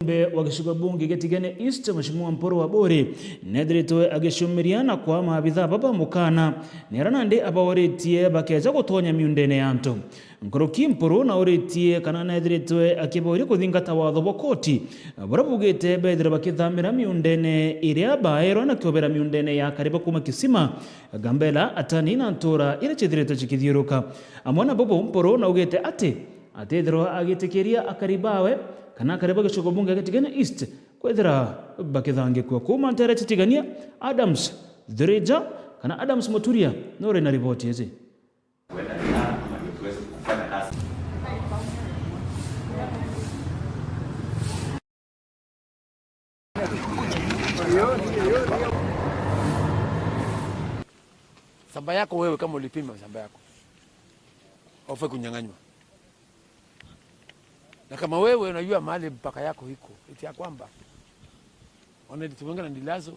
wa gĩcigo bunge gĩtigane East Mheshimiwa Mporo wa Bori nethirĩtwe agĩcũmĩriana kwa maabitha baba mukana nĩarana ndĩ abaorĩtie bakeja gũtonya miundene ya antu Nkoroki Mporo na orĩtie kana nethirĩtwe akĩboire kũthingata watho wa koti bora bugĩte bethira bakĩthamĩra miundene ĩrĩa baerwo na kĩobera miundene ya kariba kuma kisima Gambela atani na ntora ĩrĩa chithirĩtwe chikithiũrũka amwana bobo Mporo na ugĩte atethirwo agĩtĩkĩria akaribawe kana kariba gĩcigo bunge gĩtigane East kwethira bakĩthangĩkwo kuma ntere chitigania Adams Dhireja kana Adams Moturia nore na ripoti hizi Samba yako wewe kama ulipima samba yako aufai kunyang'anywa. Na kama wewe unajua mahali mpaka yako iko, eti ya kwamba tumeongea na Ndilazo,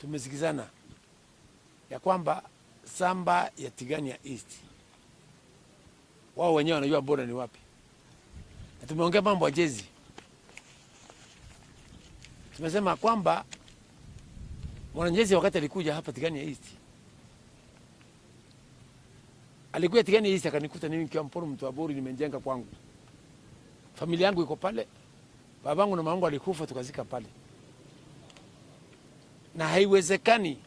tumesikizana ya kwamba samba ya Tigania East wao wenyewe wanajua bora ni wapi. Na tumeongea mambo ya jezi. Tumesema kwamba mwanajezi wakati alikuja hapa Tigania East, alikuja Tigania East akanikuta mimi nikiwa Mporo mtu wa Bori nimejenga kwangu. Familia yangu iko pale. Babangu na mamangu alikufa tukazika pale. Na haiwezekani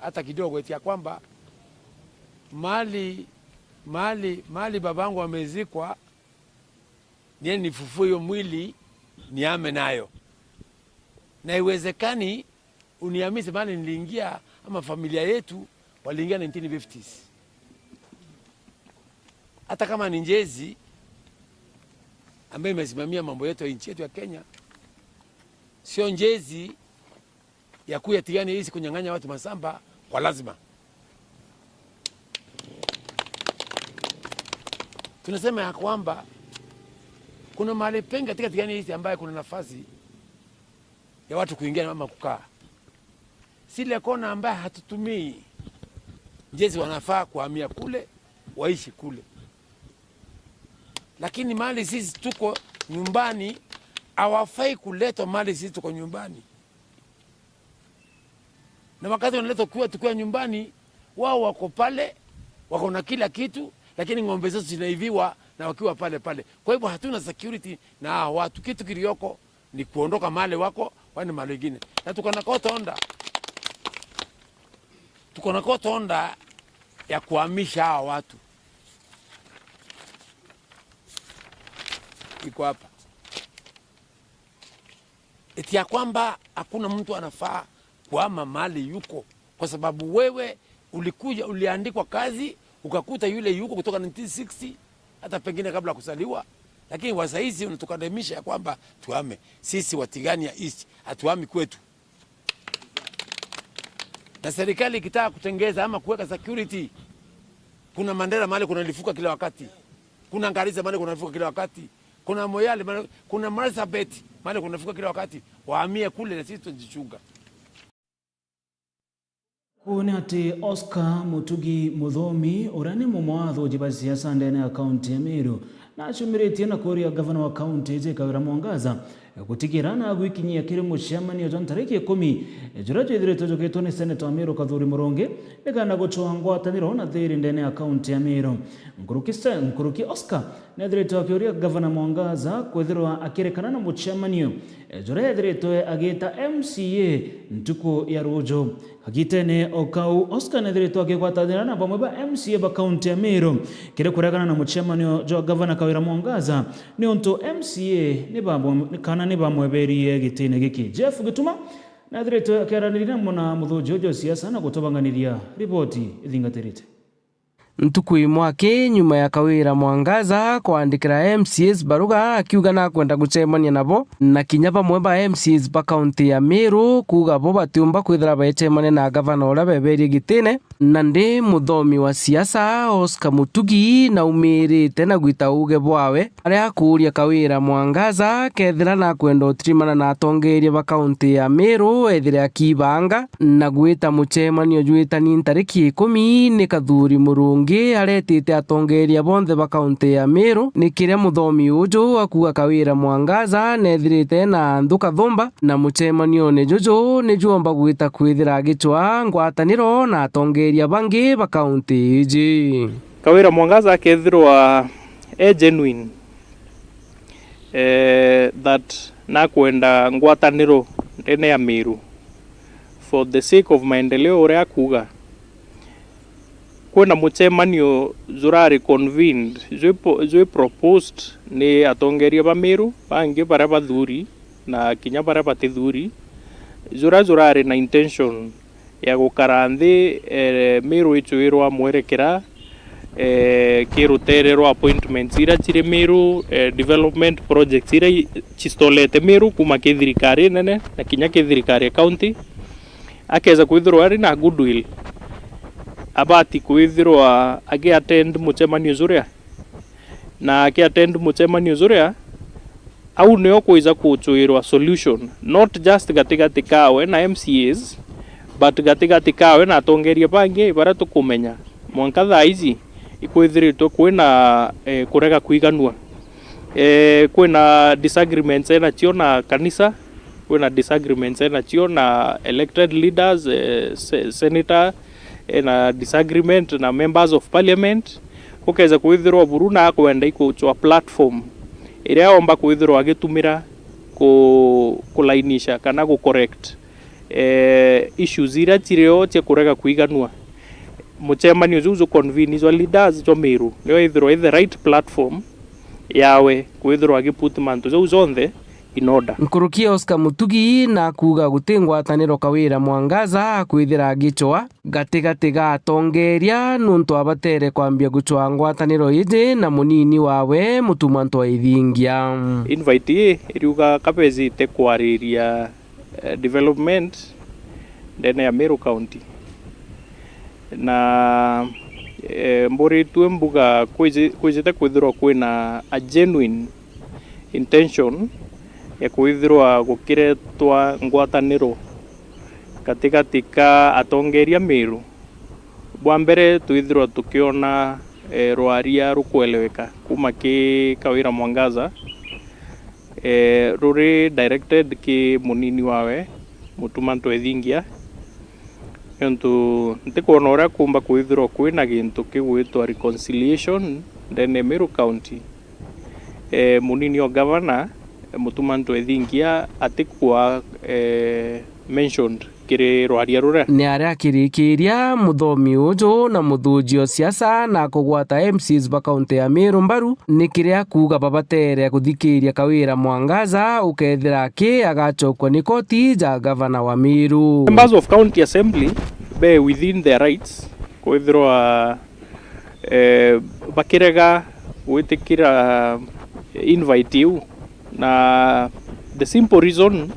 hata kidogo eti ya kwamba mali babangu amezikwa niye nifufue hiyo mwili niame nayo. Na haiwezekani uniamisi mali niliingia ama familia yetu waliingia 1950s. Hata kama ni njezi ambaye imesimamia mambo yetu ya nchi yetu ya Kenya, sio njezi ya kuya Tigania hizi kunyang'anya watu masamba kwa lazima. Tunasema ya kwamba kuna mahali pengi katika Tigania hizi ambaye kuna nafasi ya watu kuingia ama kukaa. Sile kona ambaye hatutumii njezi wanafaa kuhamia kule, waishi kule. Lakini mali sisi tuko nyumbani, hawafai kuletwa mali sisi tuko nyumbani. Na wakati wanaletwa tukiwa nyumbani, wao wako pale, wako na kila kitu, lakini ng'ombe zetu zinaiviwa na wakiwa pale pale. Kwa hivyo hatuna security na watu. Kitu kilioko ni kuondoka mali wako, wani mali wengine. Na tuko na kotonda ya kuhamisha hawa watu. Iko hapa. Eti ya kwamba hakuna mtu anafaa kuhama mali yuko. Kwa sababu wewe ulikuja, uliandikwa kazi, ukakuta yule yuko kutoka 1960, hata pengine kabla kusaliwa. Lakini wasaizi unatukadamisha ya kwamba tuhame. Sisi wa Tigania East, hatuhami kwetu. Na serikali ikitaka kutengeza ama kuweka security, kuna Mandera mali kuna lifuka kila wakati. Kuna Ngariza mali kuna lifuka kila wakati. Kuna Moyale, kuna Marsabit, mali kunafuka kila wakati, wahamie kule na sisi tujichunga. Kuni ati Oscar Mutugi Muthomi urani mumwatho jiba siasa ndene ya kaunti ya Meru na acumirĩtie na kũria gavana wa kaunti ije Kawira Mwangaza gutigirana gwikinyia kiri mucemania John tariki 10 jura jithirĩtwo njũkĩtwo ni Senator wa Meru Kathuri Murongi nĩkana gũcoa ngwatanĩro na thĩri ndene ya kaunti ya Meru. Nkuruki Oscar nethirĩtwo akĩũria gavana Mwangaza kwethirwa akĩrĩkana na mucemanio jura ethirĩtwo agĩta MCA ntuku ya Rujo. Hakitene okau Oscar nethirĩtwo akĩgwatanĩra na bamwe ba MCA ba kaunti ya Meru kĩrĩ kũregana na mucemanio jo gavana Kawira Mwangaza ni onto MCA ni bamwe kana ni bamweberie gĩtĩne gĩkĩ. Jeff Gituma nethirĩtwo akĩaranĩria na mũthũnji ũcio siasa na gũtobanganĩria riboti ithingatĩrĩte. Ntuku imwake nyuma ya Kawira Mwangaza kuandikira MCAs baruga akiuga na kwenda gucemania nabo na kinya bamwe ba MCAs ba kaunti ya Meru kuga bo batiumba kwithira baecemania na gavana ora beberie gĩtĩne na ndi muthomi wa siasa Oscar Mutugi na umirite na gwita uge bwawe aria kuria Kawira Mwangaza kethira na kwenda utrimana na atongeria ba kaunti ya Meru ethira akibanga na gwita mucemanio jwitani tariki 10 ni Kathuri Murungi bungi aretite atongeria bonthe ba kaunti ya Meru ni kiria muthomi uju akuga Kawira Mwangaza nethirite na nthuka thumba na muchemanio-ni juju ni juomba gwita kwithira gichwa ngwataniro na atongeria bangi ba kaunti iji. Kawira Mwangaza akethirwa genuine that na kwenda ngwataniro ndene ya Meru for the sake of maendeleo uria akuga kwina muchemanio jurari convened jwi proposed ni atongeria ba Meru bangi baria bathuri na kinya baria batithuri jurari na intention ya gukara nthi Meru ichwirwa mwerekera kirutererwo appointments ira chiri Meru development projects ira chistolete Meru kuma kithirikari nene na kinya kithirikari county akeza kwithirwa ari na goodwill abati kwithirwa attend muchemanio zuria na attend muchemanio zuria au nio kuiza kuchwirwa solution not just gatigati kawe na MCAs but gatigati kawe na atongeria bangi bara tukumenya mwanka thaa ici ikwithiritwe kwina kurega kwiganua kwina disagreements ena chio na kanisa kwina disagreements ena chio na elected leaders senator na disagreement na members of parliament kukeza kwithirwa buru na kwenda ikuchwa platform iria omba kwithirwa agitumira kulainisha kana ku correct issues ira chirio che kurega kwiganua muchemanio juzu convene izo leaders jo Meru nio ithirwa the right platform yawe kwithirwa agiput mantu zo zonthe in order. Nkurukia Oscar Mutugi na kuga guti ngwataniro Kawira Mwangaza kwithira gichwa gatigati ga atongeria nuntu abatere kwambia guchwa ngwataniro iji na munini wawe Mutumanto Ithingia. Invite iriuga kapezite kwariria development ndene ya Meru County na mburi tu mbuga kwizite kwithirwa kwina a genuine intention ya kwithirwa gukiretwa ngwataniro katigati ka atongeria Meru. Bwa mbere twithirwa tukiona rwaria rukweleweka kuma ki Kawira Mwangaza ruri directed ki munini wawe Mutumanto Ithingia ntu ntikuona uria kumba kwithirwa kwina gintu kigwitwa reconciliation ndene Meru County. Munini o governor Mutumanto Ithingia atikwa mentioned kiri rwaria rura ni aria kirikiria muthomi uju na muthunjio siasa na kugwata MCs ba kaunti ya Meru mbaru ni kiria kuga babatere kuthikiria Kawira Mwangaza ukethira ki agachokwa ni koti ja governor wa Meru. Members of county assembly be within their rights kwithirwa bakirega gwitikira invite you na the simple reason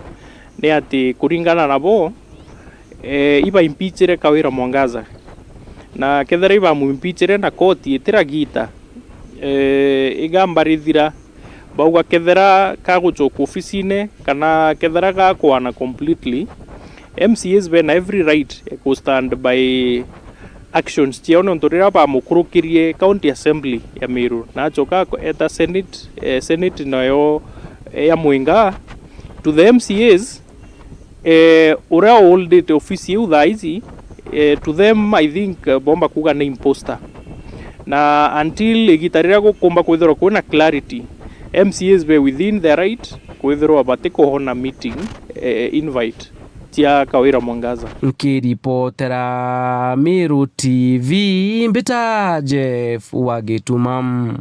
ni ati kuringana nabo iba impeachire Kawira Mwangaza na kethera iba mu impeachire na koti itiragita igambarithira bauga kethera kaguchoka ofisine kana kethera gakwana completely. MCAs be na every right to stand by actions chiao nontorira ba mukurukirie county assembly ya Meru na choka eta senate nayo ya Muinga to the MCAs ura hold it office udhaizi to them I think bomba kuga na imposter na until igitarira gukomba kwithirwa kuna clarity MCAs be within their right kwithirwa batiko hona meeting invite tia Kawira Mwangaza. Nkiripotera Meru TV mbita Jeff Wagitumam.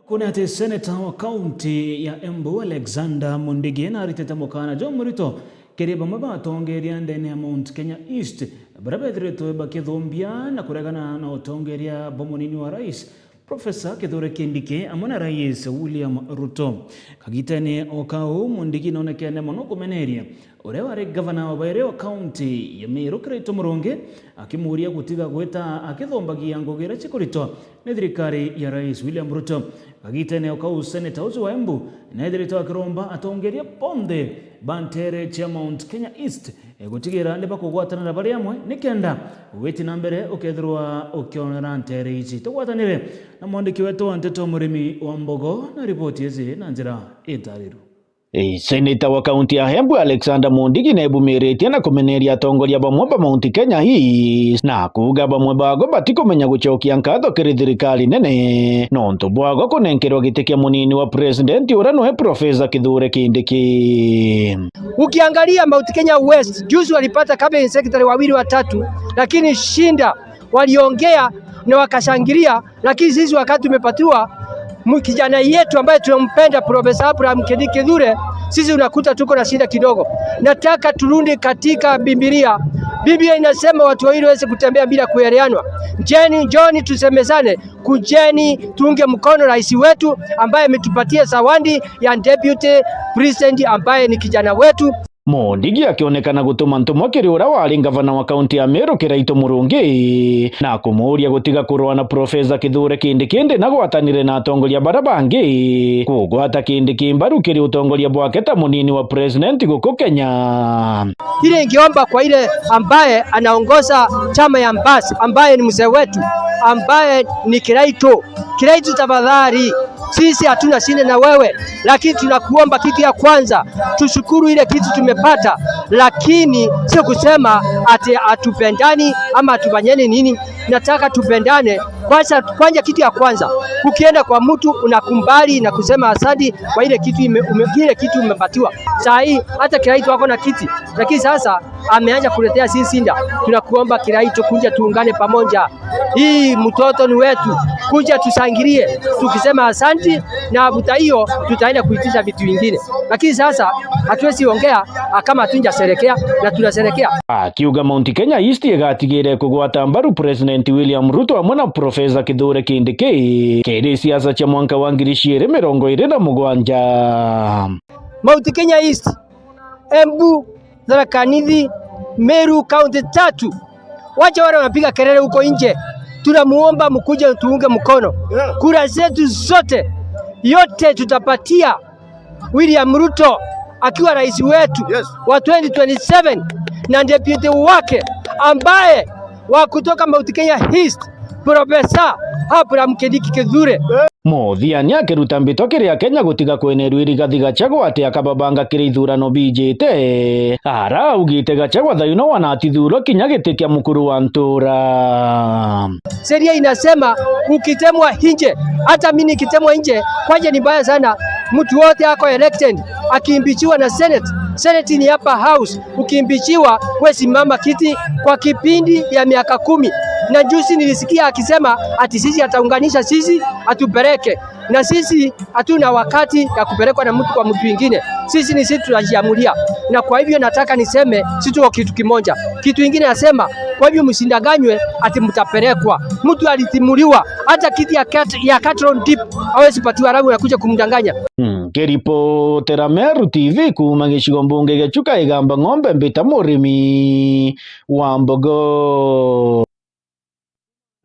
Kuna ati seneta wa kaunti ya Embu Alexander Mundige na ariteta mukana jo murito kiriba mabatongeria ndene ya Mount Kenya East barabethreto bakithumbia na kuregana na utongeria bomunini wa rais Profesa Kithure Kindiki amona rais William Ruto kagitane okao Mundigi nonekane mono kumeneria uria wari gavana wa Baire wa kaunti ya Meru Kirito Murungi akimuria gutiga gwita akithombagia ngugira chikurito ni thirikari ya Rais William Ruto. Agitene okau Senator Ozo wa Embu na thirito akiromba atongeria ponde bantere cha Mount Kenya East gutigira ndi bakugwatana na bari amwe nikenda weti na mbere ukethirwa ukionera ntere ici tugwatanire na mwandiki wetu wa Nteto Murimi wa Mbogo na ripoti hizi na njira itariru. Senator wa kaunti ya Embu Alexander Mondigi na ebumiretie na kumeneria atongoria bamwe ba Mount Kenya East na kuga bamwe bago batikumenya gucokia nkatho kiri thirikari nene nontu bwago kunenkerwa giti kia munini wa president uria noe Profesa Kithure Kindiki. Ukiangalia Mount Kenya West juzi walipata cabinet secretary wawili watatu, lakini shinda waliongea na wakashangilia, lakini sisi wakati tumepatiwa kijana yetu ambaye tunampenda Profesa Abraham Kithure, sisi unakuta tuko na shida kidogo. Nataka turudi katika Biblia. Biblia inasema watu wawili waweze kutembea bila kuelewanwa. Njoni tusemezane, kujeni tuunge mkono rais wetu ambaye ametupatia zawadi ya deputy president ambaye ni kijana wetu. Mondigi akionekana gutuma ntumwa kiri uria wari gavana wa kaunti ya Meru Kirito Murungi na kumuria gutiga kurwa na Profesa Kithure Kindiki na gwatanire na atongoria bara bangi kugwata Kindiki mbaru kiri utongoria bwake ta munini wa president guku Kenya. Ile ingeomba kwa ile ambaye anaongoza chama ya Mbasi ambaye ni mzee wetu ambaye ni Kirito, tafadhali, sisi hatuna shida na wewe, lakini tunakuomba kitu ya kwanza tushukuru ile kitu tumepata, lakini sio kusema ati atupendani ama atufanyeni nini. Nataka tupendane kwanza. Kitu ya kwanza, ukienda kwa mtu unakumbali na kusema asante kwa ile kitu ile kitu umepatiwa. Saa hii hata Kirito wako na kiti, lakini sasa ameanza kuletea sisi sinda. Tunakuomba Kirito, kuja tuungane pamoja, hii mtoto ni wetu, kuja tusangilie tukisema asante, na buta hiyo tutaenda kuitisha vitu vingine, lakini sasa hatuwezi ongea kama hatunjaserekea na tunaserekea. Akiuga Mount Kenya East igatigire kugwata mbaru President William Ruto amwe na Profesa Kithure Kindiki kiri siasa cha mwaka wa 2027. Mount Kenya East, Embu, Tharaka Nithi, Meru kaunti 3. Wacha wale wanapiga kelele huko nje. Tunamuomba mkuje tuunge mkono. Kura zetu zote yote tutapatia William Ruto akiwa rais wetu wa 2027 na deputy wake ambaye wa kutoka Mount Kenya East Profesa Abraham Kithure. Mothiani akiruta mbito kiria Kenya gutiga kwenerwa irigathi Gachagua ati akababanga kiri ithurano bijite araugite Gachagua thayuno wanatithurwo kinya giti kia mukuru wa ntura. Sheria inasema ukitemwa nje, hata mimi nikitemwa nje kwaje ni mbaya sana. Mtu wote ako elected akiimbichiwa na Senate ni hapa house, ukiimbichiwa wewe simama kiti kwa kipindi ya miaka 10. Na juzi nilisikia akisema ati sisi ataunganisha sisi atupeleke, na sisi hatuna wakati ya kupelekwa na mtu kwa mtu mwingine. Sisi tunajiamulia, na kwa hivyo nataka niseme sisi tuko kitu kimoja. Kitu kingine nasema, kwa hivyo msindanganywe ati mtapelekwa. Mtu alitimuliwa hata kiti ya Catron Deep hawezi patiwa rabu na kuja kumdanganya. Kiripotera Meru TV kuma gicigo mbunge Gachuka igamba ng'ombe Mbita Murimi wa Mbogo.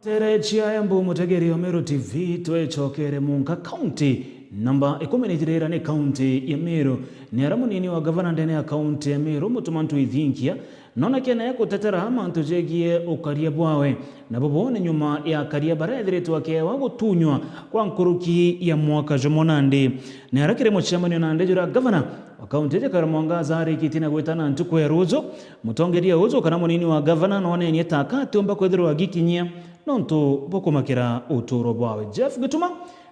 Tere chia Embu mutegeri wa Meru TV twechokere munka county namba 13 ni county ya Meru ni ara munini wa gavana ndene ya county ya Meru mutumantu ithinkia nona kena ya kutetera mantu jegie ukaria bwawe na bobo ni nyuma ya karia bara ethiritwo akewa gutunywa kwa nkuruki ya mwaka jomonandi ni ara kire muchamanio na ndejura gavana wa county ya Karamwangaza arikitina gwetana ntuko ya Ruzo mutongeria Ruzo kana munini wa gavana none ni taka tumba kwethirwa gikinyia nontu bokumakira uturo bwawe. Jeff Gituma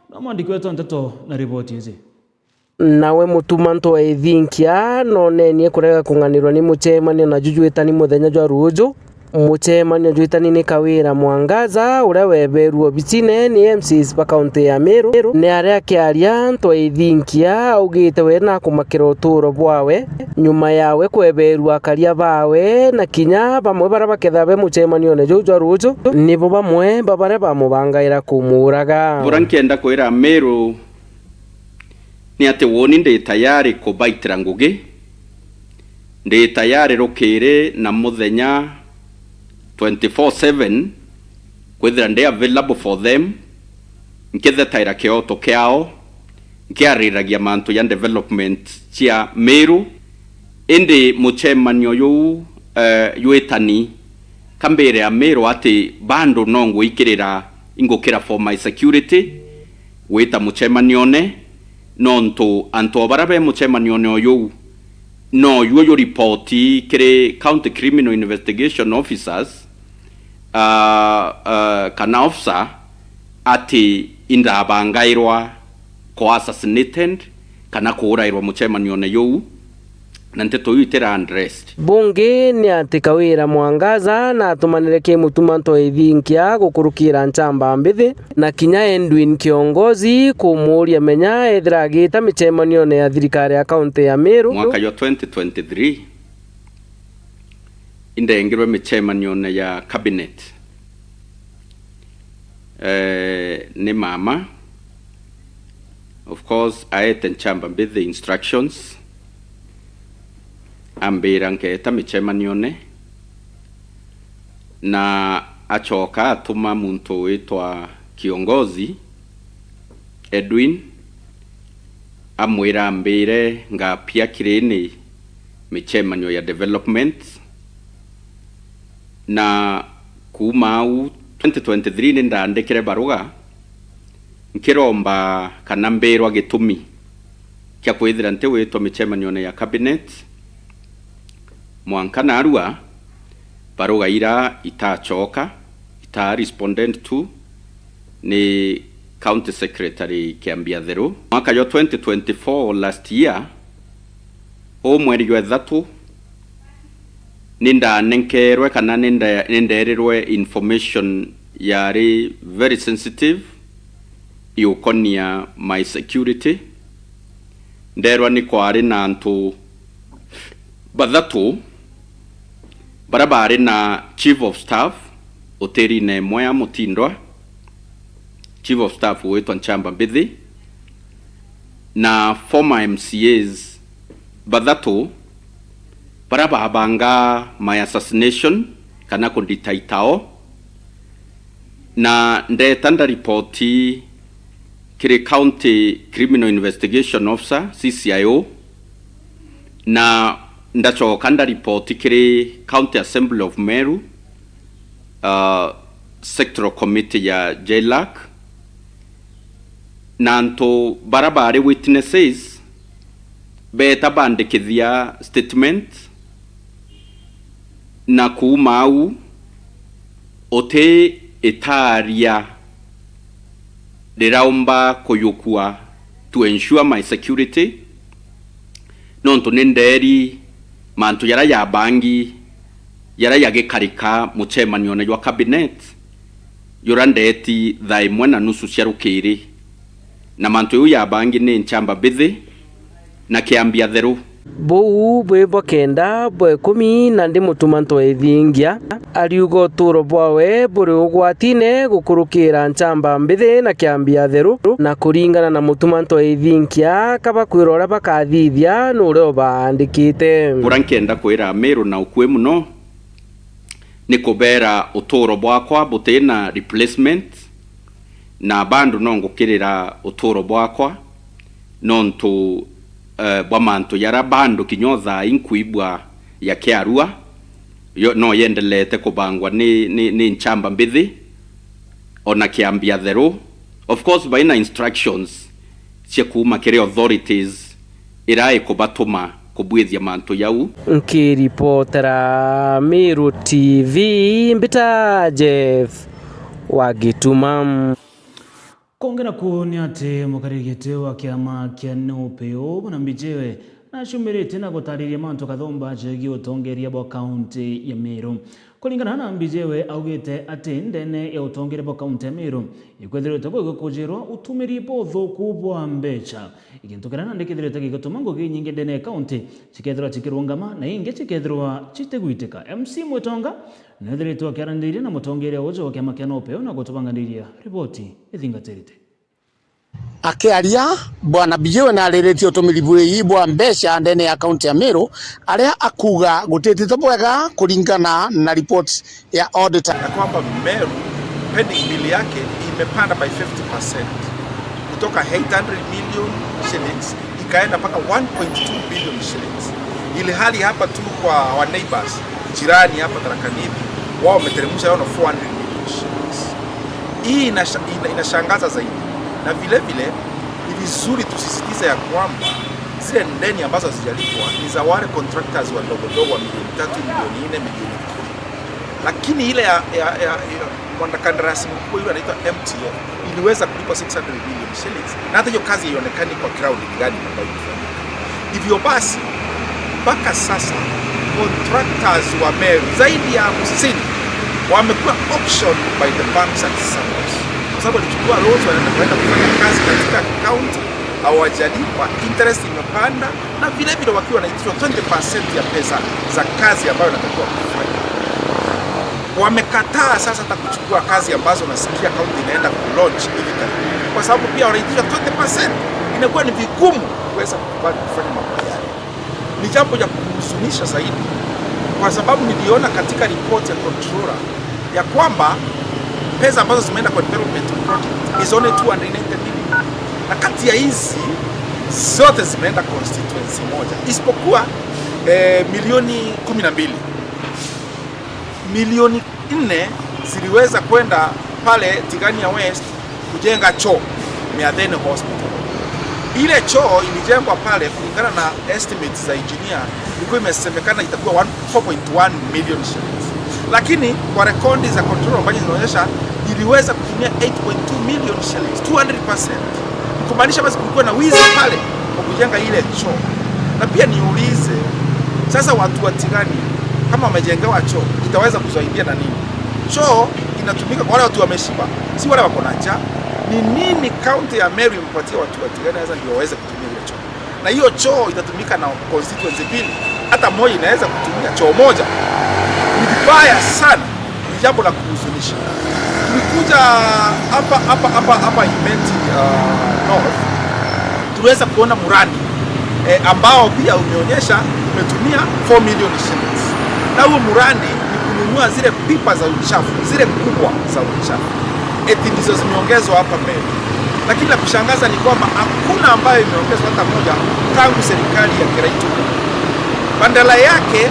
na mwandiki wetu Nteto na ripoti hizi. Nawe mutumanto wa ithinkia none ni kurega kunganirwa ni muchemanio na jujuitani muthenya jwa Rujo. Muchemanio juitani ni Kawira Mwangaza uria weberu obicine ni MCs pa kaunti ya Meru ni aria kiaria nto ithinkia augite we na kumakira uturo bwawe nyuma yawe kweberu akaria bawe na kinya bamwe bara bakethabe muchemanio ne jwa Rujo nibo bamwe babare bamubangaira kumuraga. Burankienda kwira Meru ni ate woni ndi tayari kubaitira ngugi ndi tayari rukire na muthenya 24/7 kwithira ndi available for them nkithetaira kioto kiao nkiariragia mantu ya development cia Meru indi muchemanio yu yuetani kambere ya Meru ati bando nongo ikirira ingukira for my security weta muchemanione nonto anto barabe muchemanione yu no yu reporti kire county criminal investigation officers kana officer ati indabangairwa ko assassinated kana kurairwa muchemanione yu na nteto yu itera unrest. Bunge ni ati Kawira Mwangaza na atumanire ke mutumanto ethinkia gukurukira nchamba mbithi na kinya Edwin kiongozi kumuria menya ethira agita michemanio ya thirikari ya kaunti ya Meru mwaka yo 2023 indengirwe michemanio ya cabinet ni mama of course aete nchamba mbithi instructions ambira nketa michemanio na achoka atuma muntu witwa kiongozi Edwin amwira ambire nga pia kireni michemanio ya development na kumau 2023 nenda ndekere baruga nkiromba kana mbirwa gitumi kya kwithira nte witwa michemanio ya cabinet mwanka narua baruga ira itachoka ita respondent to ni county secretary Kiambia Theru mwaka yo 2024 last year o mweri wa 3 ninda nenkerwe kana nenderirwe information yari very sensitive yukonia my security nderwa ni kwari na antu bathatu barabari na chief of staff Oteri ne Moya Mutindwa chief of staff wetwa nchamba mbithi na former MCAs bathatu barabanga my assassination kana kunditaitao na ndetanda reporti kire county criminal investigation officer CCIO na ndachoka nda reporti kire county assembly of Meru sectoral committee ya JLAC nanto barabari witnesses beta bandikithia statement na kumau ote etaria deraumba koyokua to ensure my security nonto nenderi mantu yara ya bangi yara yagekarika muchemanio na ywa cabinet yorandeti thaimwe na nusu ciarukiri na mantu yu ya bangi ni nchamba bithi na Kiambia Theru bou bwebo kenda bwe 10 na ndi mutumanto ethingia ariugo turo bwawe buri ugwatine gukurukira nchamba mbithi na Kiambia Theru na kuringana na mutumanto ethingia kaba kwirora bakathithia nure obandikite burankenda kwira Meru na ukwe muno ni kubera uturo bwakwa butena replacement na bandu nongukirira uturo bwakwa nontu bwamantu yara bandu kinyotha inkuibwa ya Kiarua no yendelete kubangwa ni nchamba mbithi ona Kiambia Theru of course baina instructions cia kuma kire authorities irai kubatuma kubwithia mantu yau nkiripotera Meru TV mbita Jeff Wagituma kongera kuoni ati mukarigite wa kiama kia NUPO na mbijewe na shumirite na gutariria mantu kathomba jegi utongeria bwa county ya Meru kulingana na mbijewe augite ati ndene ya utongeria bwa county ya Meru ikwethirite gukujirwa utumiri botho kubwa mbecha igintokana na ndikithirite gitumango ginyingi ndene county cikethirwa cikirungama na inge cikethirwa citeguitika MC Mwetonga nethiritwa kiarandiria na mutongeria woje wa kiama kia NUPO na gutubanganiria ripoti ithingatirite Akiaria bwana Bijiwe na arĩrĩtie ũtũmĩri bũrĩi bwa mbeca ndene ya kaunti ya Meru aria akuga gũtĩtĩte bwega kũringana na report ya auditor na kwamba Meru pending bill yake imepanda by 50% kutoka 800 million shillings ikaenda mpaka 1.2 billion shillings, ili hali hapa tu kwa our neighbors jirani hapa Tharaka Nithi wao wameteremsha yao na 400 million shillings. Hii inashangaza zaidi, na vile vile ni vizuri tusisitiza ya kwamba zile ndeni ambazo hazijalipwa ni za wale contractors wadogo wa milioni 3, milioni 4, milioni 10, lakini ile ya mwandakandarasi mkubwa yule anaitwa MTF iliweza kulipa 600 million shillings, na hata hiyo kazi haionekani kwa crowd gani ambayo imefanyika. Hivyo basi mpaka sasa contractors wa Meru zaidi ya 50 wamekuwa auction by the banks and sellers, kwa sababu walichukua loans wanaenda kufanya kazi katika county, hawajalipwa, interest imepanda, na vile vile wakiwa wanaitishwa 20% ya pesa za kazi ambayo wanatakiwa kufanya. Wamekataa sasa hata kuchukua kazi ambazo nasikia county inaenda ku-launch hivi karibuni, kwa sababu pia wanaitisha 20%. Inakuwa ni vigumu kuweza kukubali kufanya mambo yale. Ni jambo la kuhuzunisha zaidi, kwa sababu niliona katika report ya controller ya kwamba pesa ambazo zimeenda kwa development project is only 280 million, na kati ya hizi zote zimeenda constituency moja isipokuwa milioni 12. Milioni 4 ziliweza kwenda pale Tigania West kujenga choo Miadhene Hospital. Ile choo ilijengwa pale kulingana na estimates za engineer, ilikuwa imesemekana itakuwa 4.1 million shillings, lakini kwa rekodi za control ambazo zinaonyesha iliweza kutumia 8.2 million shillings, 200%. Kumaanisha basi kulikuwa na wizi pale kwa kujenga ile choo. Na pia niulize sasa, watu wa Tigania kama wamejengewa choo itaweza kusaidia na nini? Choo inatumika kwa wale watu wameshiba, si wale wako na njaa. Ni nini county ya Meru impatie watu wa Tigania sasa ndio waweze kutumia ile choo? Na hiyo choo itatumika na constituency mbili, hata moja inaweza kutumia choo moja. Ni vibaya sana, ni jambo la kuhuzunisha. Tulikuja hapa Imenti North, tuweza kuona mradi ambao pia umeonyesha umetumia 4 million shillings. Na huo mradi ni kununua zile pipa za uchafu, zile kubwa za uchafu. Eti ndizo zimeongezwa hapa Meru. Lakini la kushangaza ni kwamba hakuna ambayo imeongezwa hata moja tangu serikali ya Kiraitu. Badala yake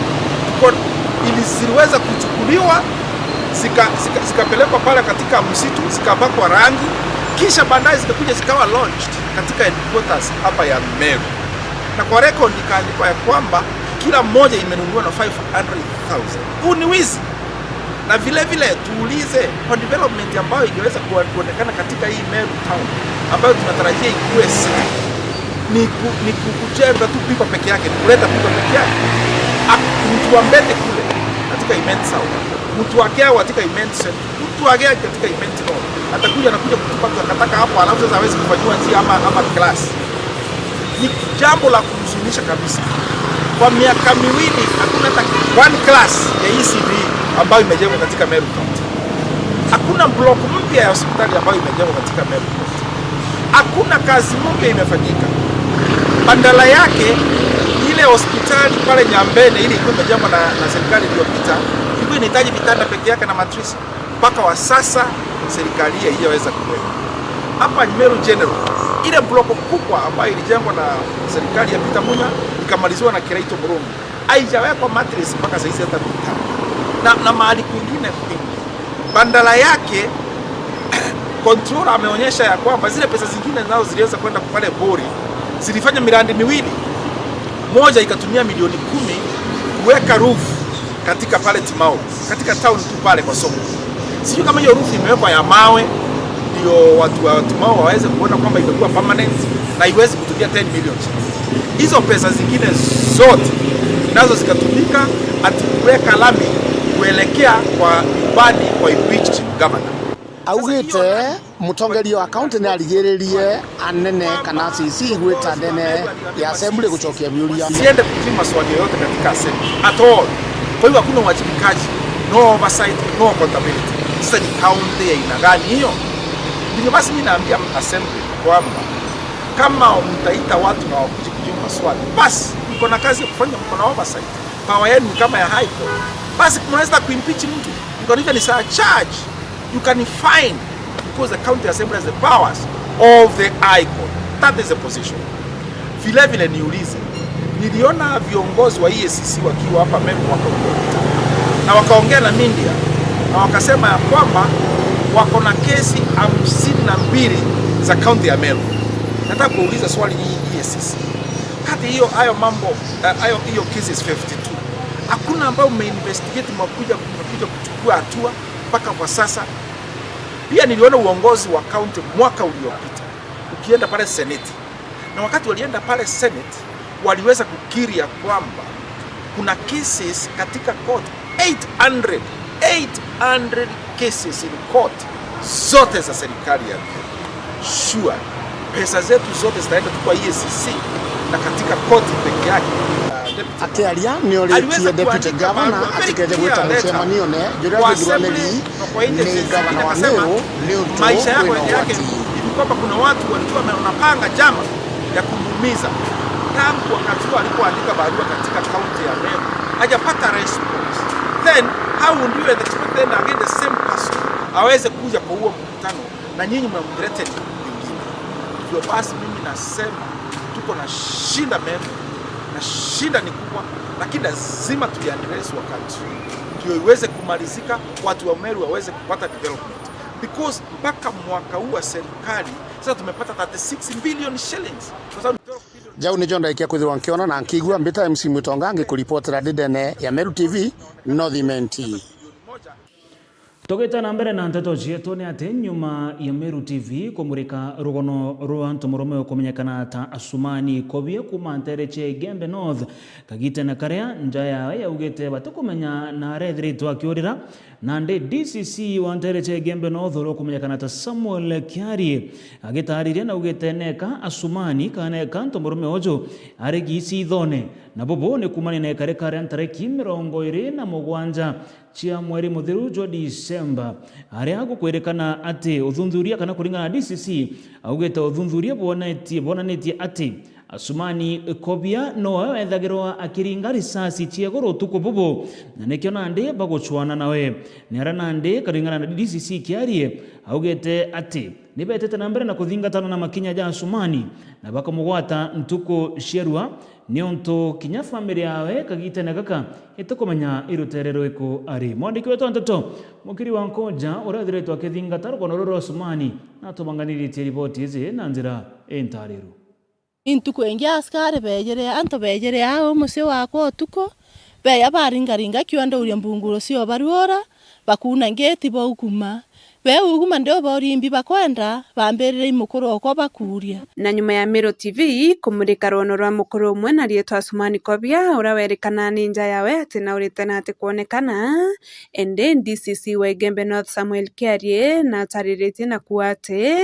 ziliweza kuchukuliwa zikapelekwa pale katika msitu, zikapakwa rangi, kisha baadaye zikakuja zikawa launched katika headquarters hapa ya Meru. Na kwa record ikaandikwa ya kwamba kila mmoja imenunuliwa na 500,000. Huu ni wizi. Na vile vile tuulize kwa development ambayo ingeweza kuonekana katika hii Meru town ambayo tunatarajia ikuwe city, ni kujenga tu pipa peke yake, ni kuleta pipa peke yake. Mtu wa Mbete kule katika Imenti South, mtu wa Kea katika Imenti Central, mtu wa Kea katika Imenti North atakuja na kuja kutupa takataka hapo, alafu sasa hawezi kufanywa njia ama class. Ni jambo la kuhuzunisha kabisa. Kwa miaka miwili hakuna hata one class ya ECD ambayo imejengwa katika Meru County. Hakuna block mpya ya hospitali ambayo imejengwa katika Meru County. Hakuna kazi mpya imefanyika. Badala yake ile hospitali pale Nyambene ile ilikuwa imejengwa na serikali iliyopita, ilikuwa inahitaji vitanda peke yake na matrisi. Mpaka wa sasa serikali hii haijaweza kuweka. Hapa Meru General ile block kubwa ambayo ilijengwa na serikali ya Peter Munya ikamaliziwa na Kiraitu Murungu haijawekwa matrisi mpaka sasa hata vitanda. Na mahali kwingine kwingi. Badala yake controller ameonyesha ya kwamba zile pesa zingine zao ziliweza kwenda pale Bori, zilifanya miradi miwili. Moja ikatumia milioni 10 kuweka roof katika pale Timau, katika town tu pale kwa Songo. Sijui kama hiyo roof imewekwa ya mawe ndio watu wa Timau waweze kuona kwamba imekuwa permanent na iwezi kutumia 10 million. Hizo pesa zingine zote nazo zikatumika ati kuweka lami kuelekea kwa nyumbani kwa impeached governor. Augite mutongeria wa county ni arigiririe anene kana CC gwita ndene ya assembly gucokia biuria. Siende kujibu maswali yote katika assembly at all. Kwa hiyo hakuna uwajibikaji, no oversight, no accountability. Sasa ni county ya aina gani hiyo? Ndivyo basi mimi naambia assembly kwamba kama mtaita watu na wakuje kujibu maswali, basi mko na kazi ya kufanya, mko na oversight. Power yenu kama ya high court. Basi mnaweza kuimpeach mtu. You can even charge. You can fine because the county assembly has the powers of the high court. That is the position. Vile vile niulize, niliona viongozi wa EACC wakiwa hapa Meru mwaka uliopita na wakaongea na media na wakasema ya kwamba wako na kesi 52 za county ya Meru. Nataka kuuliza swali hii EACC. Kati hayo mambo hiyo cases 52. Hakuna ambao umeinvestigate mwakuja kuchukua hatua mpaka kwa sasa. Pia niliona uongozi wa county mwaka uliopita ukienda pale Senate. Na wakati walienda pale Senate waliweza kukiri ya kwamba kuna cases katika court 800 cases in court zote za serikali ya Kenya. Sure, pesa zetu zote zitaenda kwa EACC na katika court peke yake. Akiaria ni oritie deputy governor atikeje gwita mucemanio ne jura githwaniri ni governor wa Meru leo maisha yake hivi kwamba kuna watu walikuwa wanapanga jama ya kumuumiza tangu wakati alipoandika barua katika county ya Meru hajapata response. Then how would you expect then again the same person aweze kuja kwa huo mkutano na nyinyi mnamthreaten wengine? Hivyo basi mimi nasema tuko na shida Meru na shida ni kubwa, lakini lazima tuiaddress wakati ndio iweze kumalizika, watu wa Meru waweze kupata development, because mpaka mwaka huu wa serikali sasa tumepata 36 billion shillings. Jau ni John Daikia kwithirwa nkiona na nkigua mbita MC Mutonga ngikuripotera Didene ya Meru TV Northimenti. Togeta na mbere na nteto cietu ni ati nyuma ya Meru TV kumurika rugono rwa ntomorome kumenyekana ta Asumani Kobie kuma Ntereche Gembe North kagite na karia nja yawe yaugite batukumenya na rethritwa akiurira na ndi DCC wa Ntereche Gembe North ro kumenyekana ta Samuel Kiari agitariria na ugite neka Asumani kaneka ntomorome ojo arigisi thone na bobo ni kumani na kare kare ntareki 27 chia mweri muthiru jwa Disemba aria gukwerekana ati uthunzuria kana kuringana na DCC augete uthunzuria bonanetie ati Asumani Kobia no ethagirwa akiringa risasi chiegoro tuko bobo na nekio nande bagochwana nawe nera nande karingana na DCC Kiarie augete ati nibetete na mbere na kuthingatana na makinya ja Asumani na bakamugwata ntuko sherwa nionto kinya family yawe kagite na kaka itukomenya iruterero iko ari mwandiki wetu ntoto mukiri wa Nkoja urathiretwa kithingataro kono roro Asumani na tumanganiritie ripoti izi na njira entariru intuko engia askari bejere anto bejere ao musio wako tuko beya baringaringa kiwanda uri mbunguro sio baruora bakuna ngeti bo ukuma be uguma ndio borimbi bakwenda bamberere imukuru okwa bakuria. Na nyuma ya Meru TV kumurika rono rwa mukuru umwe na rietwa Asumani Kobia urawerekana ninja yawe ati na uritena ati kuonekana ende DCC wa Gembe North Samuel Kiarie na tarirete na kuate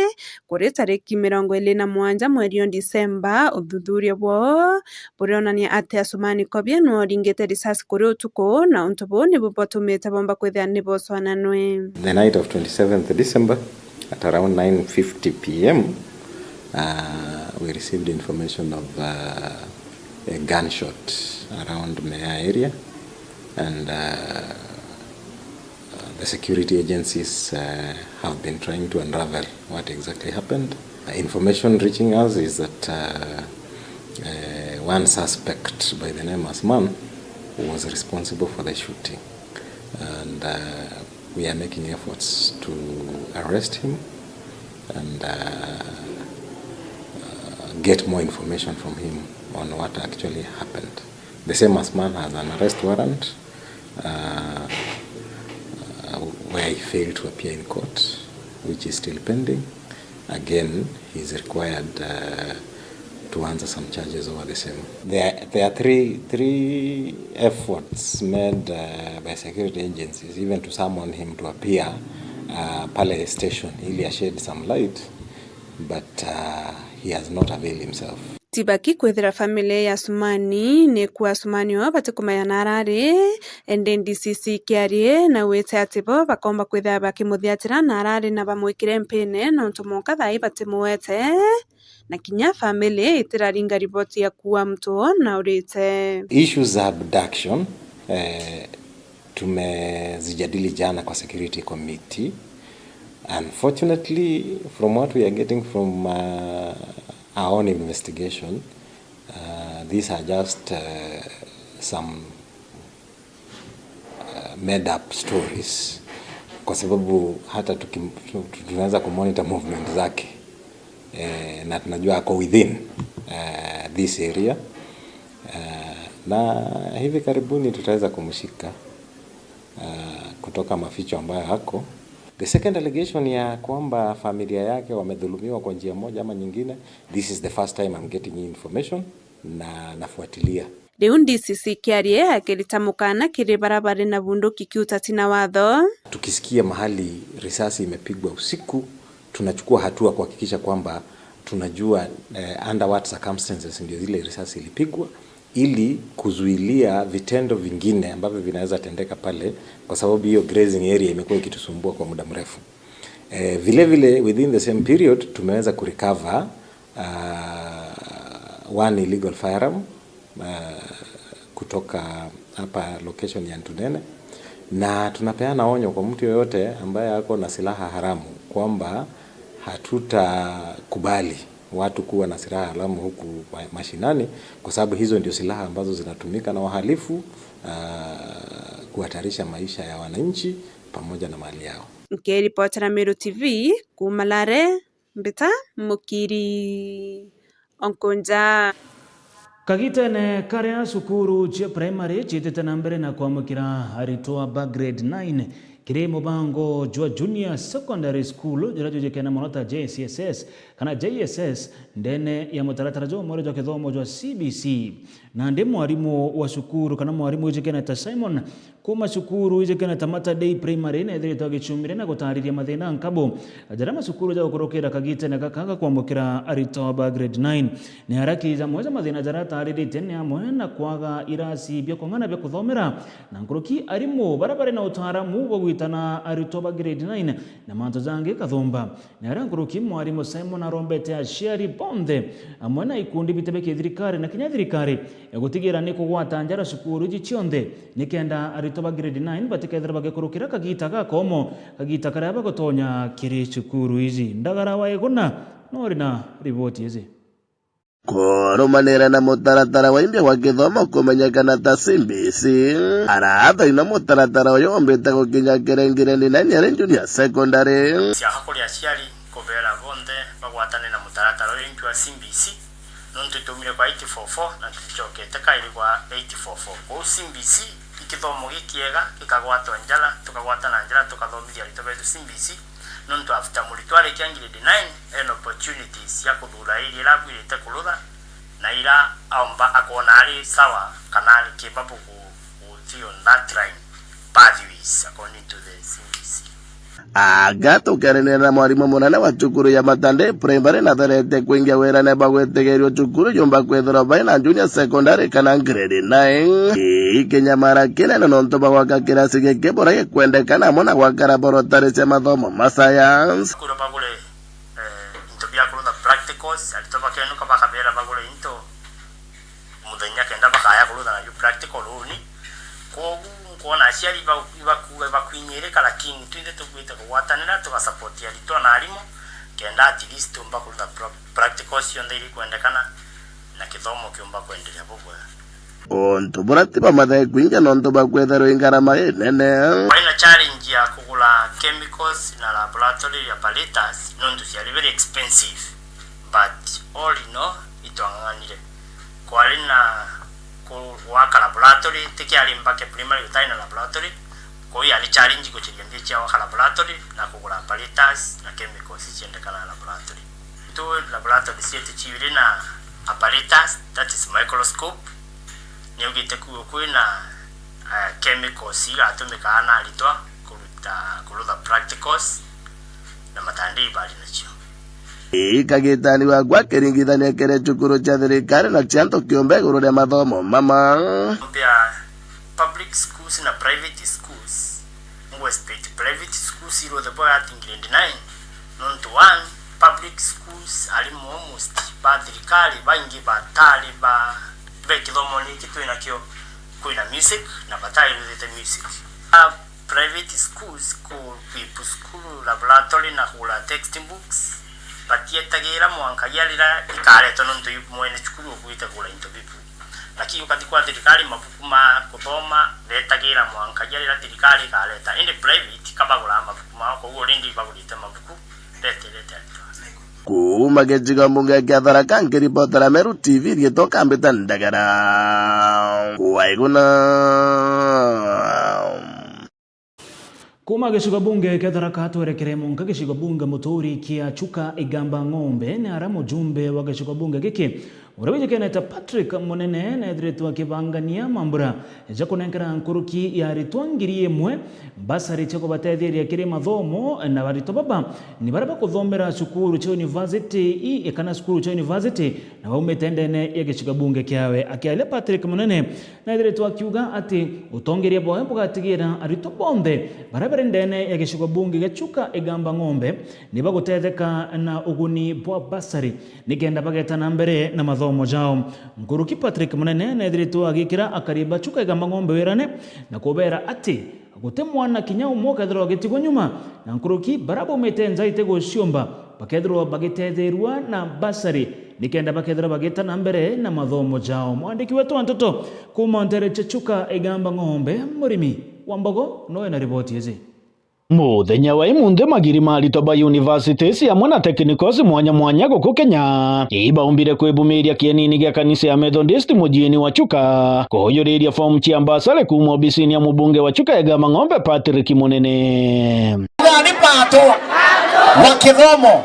kuri tariki 27 mweri wa Disemba uthuthuria bwo burionania ati Asumani Kobia no ringete risasi kuri utuko na untobo ni bupotumete bomba kwithia ni boswananwe. The night of 27th December at around 9:50 p.m. We received information of a gunshot around Mea area, and the security agencies have been trying to unravel what exactly happened. Information reaching us is that one suspect by the name Asman was responsible for the shooting, and we are making efforts to arrest him and get more information from him on what actually happened. The same Asman has an arrest warrant where he failed to appear in court, which is still pending. Again, he is required to answer some charges over the same. There are three efforts made by security agencies, even to summon him to appear Palace Station. He shed some light, but he has not availed himself. tibaki kwithira family ya Asumani ni kwa Asumani o batikumaya narari ende DCC kiarie na wete atibo bakomba kwithira bakimuthiatira narari na bamwikire mpene na ntomoka thai batimuwete na kinya family itiraringa ripoti ya kuwa mtu na urite issues za abduction tumezijadili jana kwa security committee. Unfortunately, from what we are getting from our own investigation, these are just some made up stories, kwa sababu hata tunaweza kumonitor movement zake na tunajua ako within this area, na hivi karibuni tutaweza kumshika kutoka maficho ambayo hako. The second allegation ya kwamba familia yake wamedhulumiwa kwa njia moja ama nyingine, this is the first time I'm getting information na nafuatilia. Riu DCC kiarie akiritamukana kiri barabara na bunduki kiutatina watho. Tukisikia mahali risasi imepigwa usiku, tunachukua hatua kuhakikisha kwamba tunajua under what circumstances ndio zile risasi ilipigwa, ili kuzuilia vitendo vingine ambavyo vinaweza tendeka pale, kwa sababu hiyo grazing area imekuwa ikitusumbua kwa muda mrefu. Vile vile within the same period tumeweza kurecover one illegal firearm kutoka hapa location ya Ntunene, na tunapeana onyo kwa mtu yoyote ambaye ako na silaha haramu kwamba hatutakubali watu kuwa na silaha haramu huku mashinani, kwa sababu hizo ndio silaha ambazo zinatumika na wahalifu kuhatarisha maisha ya wananchi pamoja na mali yao. Nikiripotera Meru TV kumalare Mbita Mukiri Onkonja. Kagitene karia sukuru cha primary chitete na mbere na kwamukira aritoa ba grade 9 kire mubango jwa junior secondary school jirajo jekena monota JCSS kana JSS ndene ya mutaratara jo mmoja wa kithomo jwa CBC na ndi mwarimu wa sukuru kana mwarimu jekena ta Simon kuma sukuru jekena ta Mata Day primary na thiri twagichumire na gutariria mathina nkabo jarama sukuru ja ukorokera kagitene gakanga kwamukira aritoa ba grade 9 ni haraki za mweza mathina jarata ariri tene amwe na kwaga irasi bya kongana bya kuthomera na nkoroki arimu barabara na utaramu wa gwitana aritoba grade 9 na manto zange kathomba na arankoroki mwarimu Simon arombete ashari bonde amwe na ikundi bitebeke thirikari na kinya thirikari gutigira ni kugwata njara sukuru jichionde nikenda aritoba grade 9 batikethera bagekorokira kagita gakomo kagita karaba gotonya kiri sukuru izi ndagara wa egona nori na ripoti hizi kurumanira na mutaratara wa imbia wa githomo kumenyekana ta CBC aratha ina mutaratara uyu ombite gukinya kirengireni na nyeri junior secondary siakakuri aciari kubera bonde bagwatane na mutaratara uyu wa CBC nontu tumire kwa 844 na tuchokete kairi kwa 844 kwa CBC ikithomo gikiega kikagwatwa njala tukagwatana njala tukathomithia rito betu CBC nontu after mulitware kiangire grade 9 an opportunities ya kudura ili labu ilete kuludha na ila aomba akona ali sawa kanali kibabu ku on that line pathways according to the CBC. Agato kerenera mwarimu munene wa cukuru ya Matande primary na tharete kuingia wera ne bagwetegerio cukuru yomba kwethora baina junior secondary kana grade 9 Kenyamara kinene nonto bagwaka kirasi gikebora gikwendekana mona gwakara borotari cia mathomo ma science kuro bagule into bia kuro practicals alitoba kenu kaba kabera bagule into mudenya kenda bakaya kuro na practical uni ko kuona aciari bakwinyereka lakini twinde tukwita kuwatanira tukasapotia litwa na alimu kenda at least tumba kuruta practicals yonde ili kuendekana na kithomo kiumba kuendelea bogwa onto burati bamathe kwinja nonto bakwethero ingarama nene ina challenge ya kugula chemicals na laboratory apparatus nonto cia very expensive but all in all itwanganire kwa lina waka laboratory tikiari mpake primary utaina laboratory kwa hiyo ali challenge kuchigendea cha waka laboratory na kugula apparatus na chemicals chiendekana na laboratory to laboratory siete chiwiri na apparatus that is microscope ni ugite kuina chemicals atumika ana litwa kuruta practicals na matandi bali nacho Kagitani wa gwa kiringithania kere cukuru cha thirikari na cianto kiombe iguru ria mathomo mama. Public schools na private schools. Mwespect private schools ilo the boy at grade 9. Non to one public schools alimu almost ba thirikari baingi batali ba bekithomo ni kitu inakio kuina music na batali with music. Private schools ku pipu school laboratory na kula textbooks batietagira mwankayalira ikareto nonto mwene chukuru kuita kula into pipu lakini ukati kwa thirikari mabuku ma kuthoma betagira mwankayalira thirikari ikareta indi private kabagura mabuku ma ko uo rindi bagurite mabuku lete kuma gejiga mbunge kya Tharaka nkiripotera Meru TV rietoka mbita ndagara waiguna. Kuma gicigo bunge kya Tharaka twerekere munka gicigo bunge Muturi kia Chuka Igamba Ng'ombe ni ara mujumbe wa gicigo bunge giki urabeje keneta Patrick Munene na edretu akibangania mambura eja kunenkera nkuruki ya ritwangirie mwe basari cheko batetheria kiri mathomo na barito baba ni baraba kuthombera cukuru cha university ekana cukuru cha university na baumetendene ya gicigo bunge kyawe akiale Patrick Munene na edretu akiuga ati utongeria boe bugatigira arito bonde baraberendene ya gicigo bunge gya Chuka Igamba Ng'ombe ni bagutetheka na uguni bwa basari nikenda bagetana mbere na mathomo jao. Nkuruki Patrick Munene na edretu agikira akariba Chuka Igamba Ng'ombe werane na kubera ati gute mwana kinyau moka thro gitigo nyuma na nkuruki barabo metenza itego ciomba bakethro bagitethirwa na basari nikenda bakethro bagetana mbere na mathomo jao. Mwandiki wetu Antoto kuma Ntere Chuka Igamba Ng'ombe murimi Wambogo noe na ripoti hizi. Muthenya wa imunde magiri marito ba universities hamwe na technicals mwanya guku Kenya ibaumbire kwibumiria kienini gya kanisa ya Methodist mujini wa Chuka kuhuyuriria form cia ambasale kuma obisini ya mubunge wa Chuka Igamba Ng'ombe Patrick Munene. Ni pato wa kithomo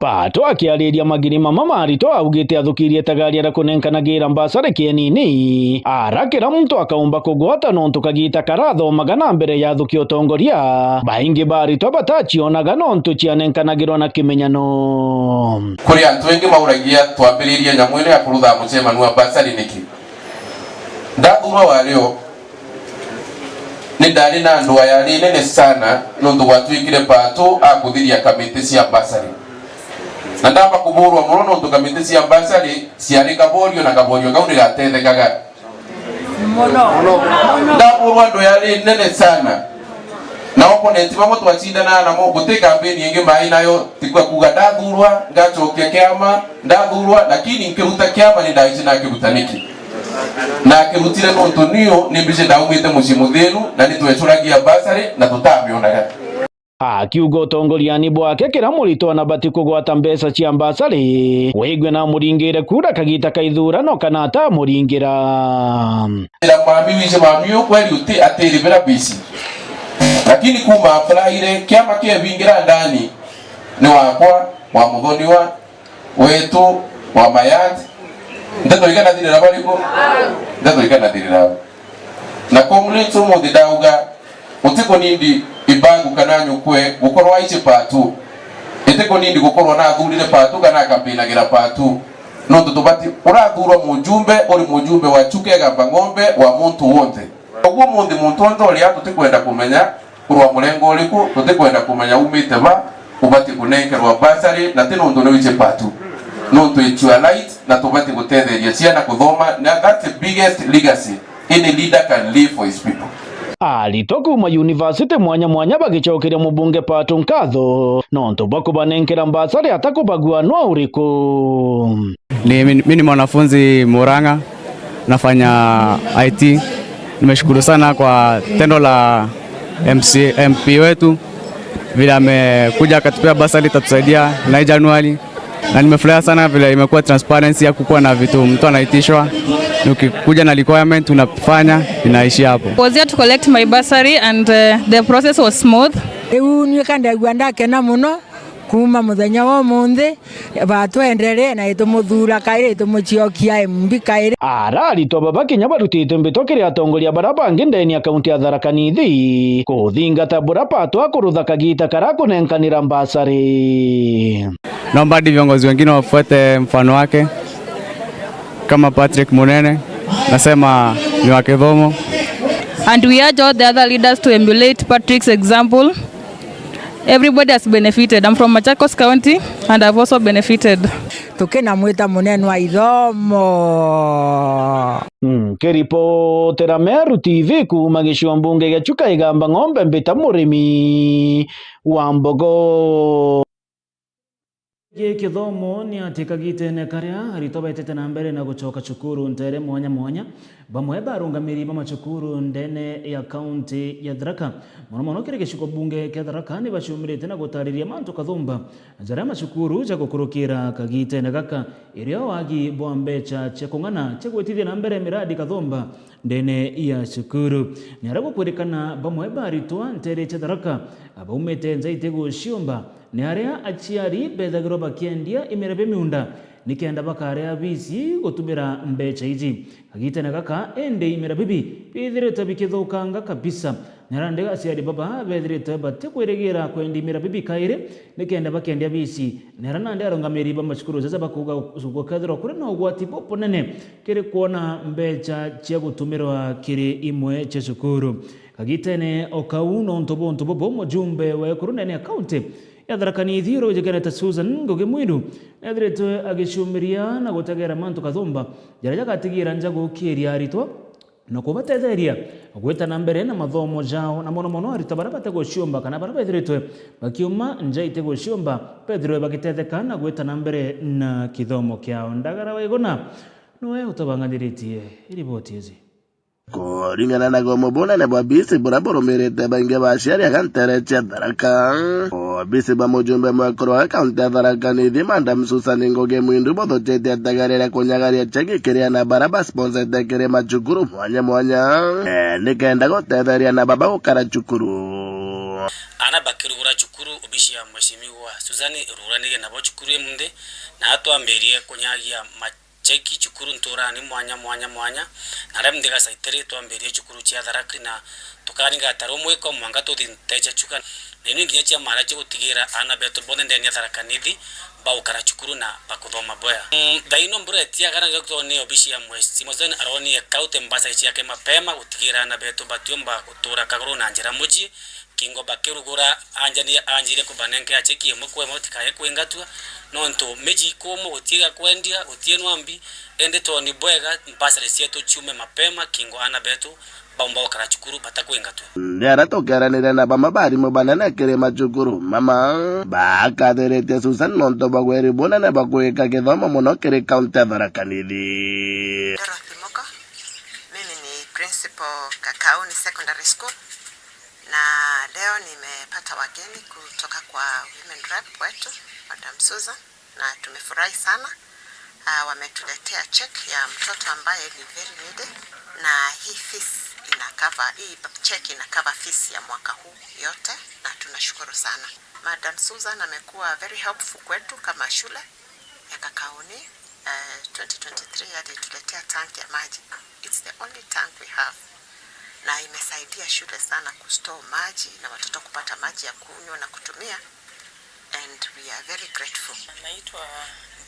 Pato akiariria magiri mama marito augite athukirie tagari ara kunenkanagira ambasare kienini arakira muntu akaumba kugwata nontu kagita karatho magana mbere ya thuki utongoria baingi barito batachionaga nontu cianenkanagirwo na kimenyano kuri antu wengi mauragia twambiririe nyamwene ya kurutha mucemanu wa ambasare niki ndathurwa wario ni ndari na andu ayari nene sana nontu gwatwikire Pato akuthiria kamiti cia ambasare na ndamba kuburwa murono ntukamite cia ambasari ciari kaborio na kaborio kauri gatethekaga ndaburwa ndo yari nene sana na opponent bamwe twacindana na mo gute campaign ingi mai nayo tikwa kuga ndathurwa ngacokia kiama ndathurwa lakini nkiruta kiama ni ndaici na kirutaniki na kirutire nontu niyo nimbice ndaumite muci muthinu na nitwecuragia ambasari na tutamionaga akiuga utongoriani bwake kira murito na bati kugwata mbeca cia ambasari wigwe na muringire kura kagita kaithurano kana ata muringira ila mami wize mami kweli uti atiribira bisi lakini kuma applyire kiama kia vingira ndani ni wakwa wa muthoniwa wetu wa mayati ndato igana thirira bariko ndato igana thirira na community mo didauga utiko nindi ibangu kana nyukwe gukorwa ichi Pato eteko nindi gukorwa na thurire Pato kana kampinagira Pato no tutubati urathurwa mujumbe uri mujumbe wa Chuka Igamba Ng'ombe wa muntu wote ogwo mundi muntu onto uri atutekwenda kumenya kurwa murengo uriku tutekwenda kumenya umite ba ubati kunenkerwa basari na tino ndo no ichi Pato no to actualize na tubati gutetheria ciana kuthoma na that's the biggest legacy any leader can leave for his people. Alitoka kuma university mwanya bagicokeria mubunge Pato nkatho nontu bakubanenkera ambasari atakubagua no uriku. Mimi ni mwanafunzi Murang'a nafanya IT. Nimeshukuru sana kwa tendo la MP wetu vile amekuja akatupea basari tatusaidia na Januari, na nimefurahi sana vile imekuwa transparency ya kukuwa na vitu mtu anaitishwa ukikuja na requirement unafanya inaishi hapo. Was here to collect my bursary and the process was smooth. Ni kanda gwanda kena muno kuma muthenya wa munthi batwenderere na itumuthura kaire itumuciokia mbi kaire arari to baba Kenya barutite mbitokere atongoria barabangi ndeni akaunti ya Tharaka Nithi kuthingata bura Pato akurutha kagita karakunenkanira ambasari naomba hadi viongozi wengine wafuate mfano wake kama Patrick Munene, nasema ni wa Kidhomo. And we urge all the other leaders to emulate Patrick's example. Everybody has benefited. I'm from Machakos County and I've also benefited. Tukena mwita Munene wa Ithomo. Kiripotera Meru TV kuma gĩcigo mbunge gĩa Chuka Igamba Ng'ombe Mbita mũrĩmi wa mbogo. Gĩthomo nĩ atikagitene karia arito betete na mbere na gucoka cukuru ntere mwanya mwanya bamwe barungamiri bamacukuru ndene ya county ya Tharaka muno kire gĩcigo bunge kĩa Tharaka ni bacumirite na gutariria mantu kathumba njara macukuru ja gukurukira kagitene gaka irio wagi bombecha chekungana chegwetithia na mbere miradi kathumba ndene ya cukuru ni arago kwirikana bamwe baritwa ntere ya Tharaka abaumete nzaite guciomba ni aria aciari bethagirwo bakiendia imerebe miunda nikenda bakaria bisi gutumira mbecha iji agitene gaka ende imerabibi bithirite bikithukanga kabisa narande aciari baba bethirite batekweregira kwendi imerabibi kaire nikenda bakiendia bisi naranande arongamiri bamacukuru zaza bakuga gukethirwo kuri no gwati popo nene kiri kuona mbecha cia gutumirwa kiri imwe cha cukuru agitene okauno ntobo mujumbe wa kurunene county ya Tharaka Nithi Jenereta Susan Ngugi Mwiru ethiritwe agicumiria na gutegera mantu kathumba jara jagatigira njagu kiria aritwa na kubatetheria gwita na mbere na mathomo jao na mono arito bara bateguciomba kana bara bethiritwe bakiuma njaite guciomba Pedro bagitetheka na gwita na mbere na kithomo kiao ndagara waigona noe utabanganiritie riboti hizi kuringana na gomobona na babisi buraburumirite bange baciari akantere cia Tharaka babisi bamujumbe mwakoro wa kaunti ya Tharaka Nithi Madam Susan Ngugi Mwiru bothochete atagarira kunyagaria cheki kiria na baraba sponsete kiri macukuru mwanya nikenda gutetheria na baba gukara cukuru ana bakirugura cukuru obishi ya mheshimiwa Susan ruranige nabo cukuru emunde na atwamberie kunyagia cheki chukuru nturani mwanya naramndega saitere twamberie chukuru cia Tharaka na tukaringa taro mweko mwanga tuthi nteja chuka nini nginya cia mara cia gutigira ana beto bonde ndeni ya Tharaka Nithi baukara chukuru na bakuthoma boya daino mbure tia kana gakto ni obishi ya mheshimiwa Susan aroni kaute mbasa yake mapema gutigira ana beto batiomba kutura kaguru na njira muji kingo bakirugura anjire kubanenke acheki mukwe motikaye kwengatwa nonto meji komo gutiga kwendia utienwambi ende toni bwega mbasale sieto chume mapema kingo ana beto baumba okara chukuru batakwengatwa ndara tokeranire na bamabari mubanana kire macukuru mama bakatherete Susan nonto bagweri bonana bakweka githomo muno kire kaunti ya Tharaka Nithi. Mimi ni principal Kakauni Secondary School na leo nimepata wageni kutoka kwa women rep wetu Madam Susan na tumefurahi sana. Wametuletea check ya mtoto ambaye ni very needy na hii check ina cover fees ya mwaka huu yote na tunashukuru sana. Madam Susan amekuwa very helpful kwetu kama shule ya Kakauni. 2023 alituletea tank ya maji. It's the only tank we have. Na imesaidia shule sana kustore maji na watoto kupata maji ya kunywa na kutumia, and we are very grateful. Naitwa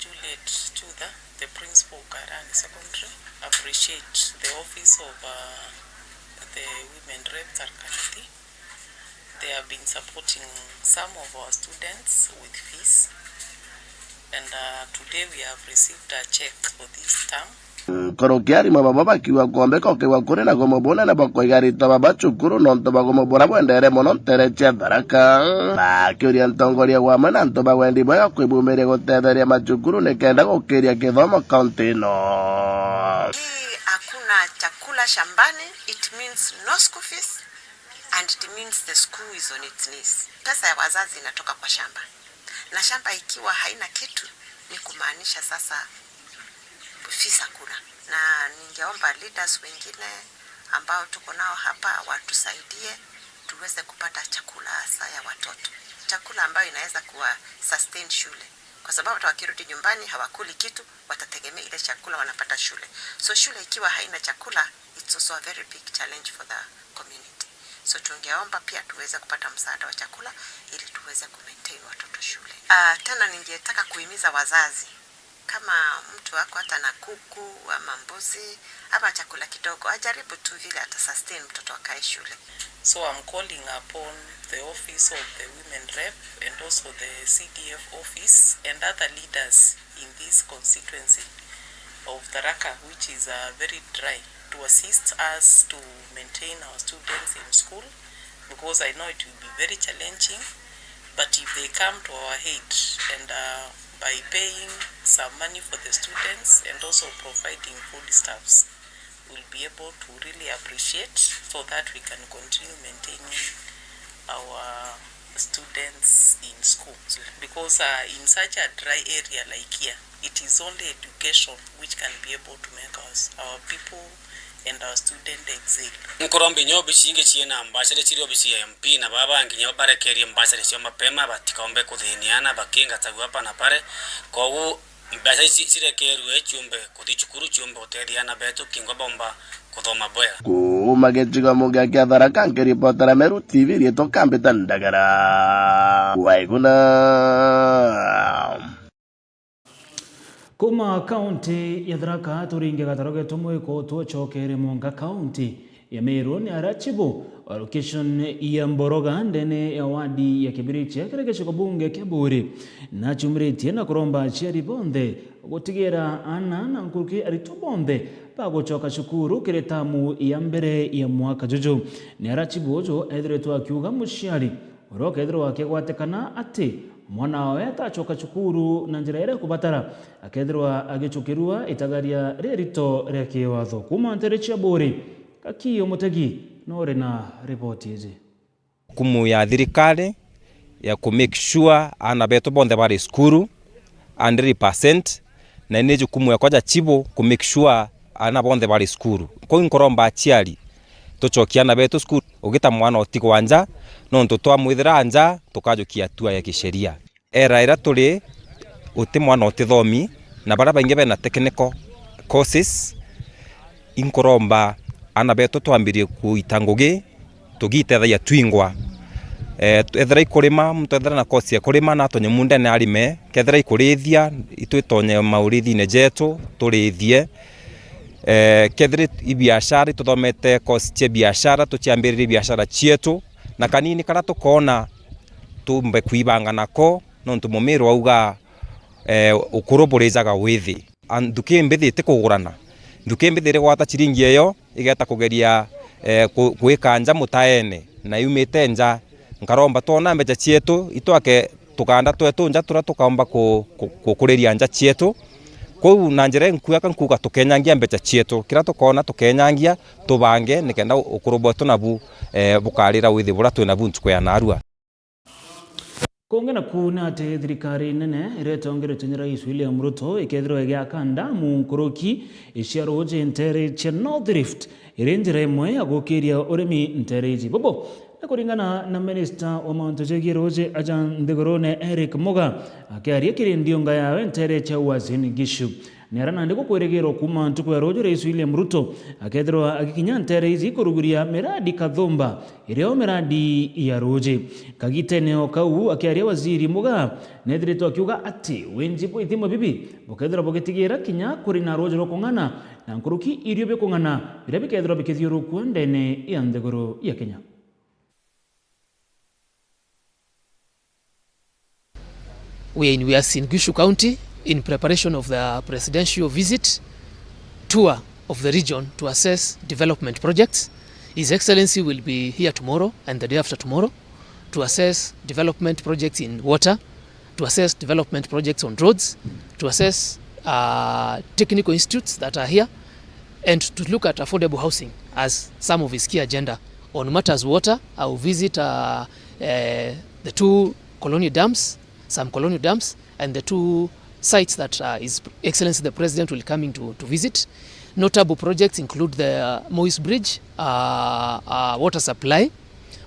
Juliet Chudha, the principal Karani Secondary. Appreciate the office of the women rep Tharaka Nithi. They have been supporting some of our students with fees, and today we have received a check for this term. Korokiari mababa bakiwa kombe kokewa kure na gomobona na bakoigarita baba cukuru nonto bagomobora bwendere mono ntere cia Tharaka bakiuria ntongoria wa mana nto bagwendi boya kwibumire gutetheria macukuru nikenda gukiria kithomo kaunti ino. Hakuna chakula shambani, it means no school fees and it means the school is on its knees. Pesa ya wazazi inatoka kwa shamba na shamba ikiwa haina kitu ni kumaanisha sasa fees hakuna, na ningeomba leaders wengine ambao tuko nao hapa watusaidie tuweze kupata chakula hasa ya watoto, chakula ambayo inaweza kuwa sustain shule, kwa sababu hata wakirudi nyumbani hawakuli kitu, watategemea ile chakula wanapata shule. So shule ikiwa haina chakula, it's also a very big challenge for the community. So tungeomba pia tuweze kupata msaada wa chakula ili tuweze kumaintain watoto shule. Tena ningetaka kuhimiza wazazi, kama mtu wako hata na kuku ama mbuzi ama chakula kidogo, ajaribu tu vile ata sustain mtoto akae shule. So I'm calling upon the office of the women rep and also the CDF office and other leaders in this constituency of Tharaka, which is very dry, to assist us to maintain our students in school, because I know it will be very challenging. But if they come to our aid and by paying some money for the students and also providing foodstuffs, we'll be able to really appreciate, so that we can continue maintaining our students in school. Because in such a dry area like here, it is only education which can be able to make our people and our student excel. Nkorombe nyobi chinge chiena mbashire chiri obisi ya MP na baba nginya barekerie mbashire sio mapema batikaombe kuthiniana bakinga tagu hapa na pare kwa mbashire chirekerwe chumbe kuthichukuru chumbe utediana betu kingobomba kuthoma boya kuma gĩcigo mũgĩa kĩa Tharaka ngĩribotera Meru TV rĩtwa Kambĩta Ndagara Waiguna. Kuma kaunti ya Tharaka turinge gataroge tumwe ko tuocokere Monga kaunti ya Meru ni arachibu location ya Mboroga ndene ya wadi ya Kibirichi yakeregesho bunge kya Buri na chumriti na kuromba chiari bonde gutigera ana na nkuruki aritubonde bagocoka shukuru kiretamu ya mbere ya mwaka juju ni arachibu ojo edretwa kiuga mushiari uroka edro wake gwatekana ati mwana wawe atacoka cukuru na njira ere kubatara akethirwa agicukirwa itagaria rerito reke watho kuma nterechia Buri Kakio Mutegi nore na report hizi kumu ya thirikari ya ku make sure ana beto bonde bari skuru 100% na ine jukumu ya kwaja chibo ku make sure ana bonde bari skuru ko nkoromba achiari tochokia na beto skuru ugita mwana otiko wanja no ntoto amwithira anja tukajukia tua ya kisheria era tuli uti mwana otithomi na bara bainge bena technical courses inkoromba ana beto twambirie kuitangugi tugitethaia twingwa ethera ikurima mutethera na kosi ya kurima na tonye munde na arime kethera ikurithia itwitonye maurithi ne jetu turithie kethera ibiashara tuthomete kosi cia biashara tuciambiririe biashara cietu na kanini kara tukona tumbe kuibanga nako no ntumumiro auga ukuruburizaga withi anduke mbithite kugurana nduke mbithire gwata chiringi eyo igeta kugeria gwikanja mutaene na yumite nja nkaromba tona mbeja cietu itwake tukanda twetu nja tura tukaomba kukuriria nja cietu kou na njira nkuaka nkuga tukenyangia mbeja cietu kira tukona tukenyangia tubange nikenda ukurubwa tunabu bukarira withi bura twina buntuko ya narua kongena kuna te thirikari nene iretongere tenya Rais William Ruto ikethirwa igiakanda munkuruki iciaroje ntere cia North Rift irenjira imwe ya gukiria urimi ntere ici bobo na kuringana na Minister wa Mount Jegiroje Ajan Ndegorone Eric Muga akiaria kirindio ngayawe ntere cia Uasin Gishu nerana ndiko kweregero kuma ntuko ya rojo Rais William Ruto akethirwa agikinya ntere ici kuruguria miradi kathumba ireo miradi ya roje kagiteneo kau akiaria Waziri Muga nethirito akiuga ati wenjipo ithimo bibi bukethirwa bugitigira kinya kuri na rojo rokongana na nkuruki irio bekongana bira bikethirwa bikithiuruku ndene ya Ndegoro ya Kenya. We are in Uasin Gishu County in preparation of the presidential visit tour of the region to assess development projects. His Excellency will be here tomorrow and the day after tomorrow to assess development projects in water, to assess development projects on roads, to assess technical institutes that are here, and to look at affordable housing as some of his key agenda. On matters water, I will visit the two colonial dams, some colonial dams, and the two sites that His Excellency the President will coming to visit. Notable projects include the Moise Bridge water supply,